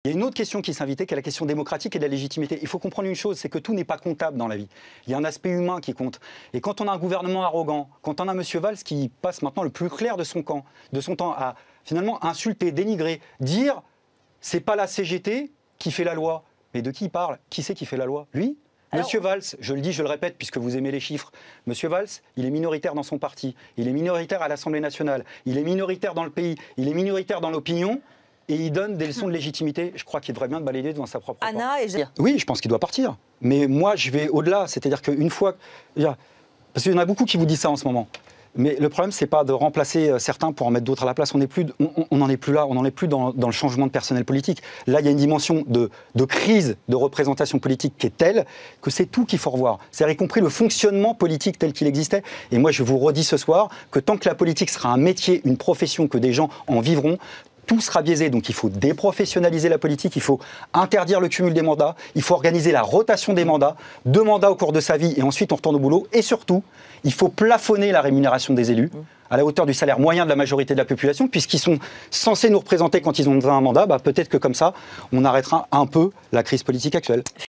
Il y a une autre question qui s'invitait, qui est la question démocratique et de la légitimité. Il faut comprendre une chose, c'est que tout n'est pas comptable dans la vie. Il y a un aspect humain qui compte. Et quand on a un gouvernement arrogant, quand on a M. Valls qui passe maintenant le plus clair de son temps à finalement insulter, dénigrer, dire c'est pas la CGT qui fait la loi. Mais de qui il parle? Qui c'est qui fait la loi? Lui? Monsieur Valls, je le dis, je le répète, puisque vous aimez les chiffres, Monsieur Valls, il est minoritaire dans son parti, il est minoritaire à l'Assemblée nationale, il est minoritaire dans le pays, il est minoritaire dans l'opinion, et il donne des leçons de légitimité. Je crois qu'il devrait bien balayer devant sa propre porte. Oui, je pense qu'il doit partir. Mais moi, je vais au-delà. C'est-à-dire qu'une fois... Parce qu'il y en a beaucoup qui vous disent ça en ce moment. Mais le problème, c'est pas de remplacer certains pour en mettre d'autres à la place. On n'en est plus là, on n'en est plus dans le changement de personnel politique. Là, il y a une dimension de crise de représentation politique qui est telle que c'est tout qu'il faut revoir. C'est-à-dire y compris le fonctionnement politique tel qu'il existait. Et moi, je vous redis ce soir que tant que la politique sera un métier, une profession, que des gens en vivront, tout sera biaisé, donc il faut déprofessionnaliser la politique, il faut interdire le cumul des mandats, il faut organiser la rotation des mandats, 2 mandats au cours de sa vie et ensuite on retourne au boulot. Et surtout, il faut plafonner la rémunération des élus à la hauteur du salaire moyen de la majorité de la population, puisqu'ils sont censés nous représenter quand ils ont un mandat. Peut-être que comme ça, on arrêtera un peu la crise politique actuelle.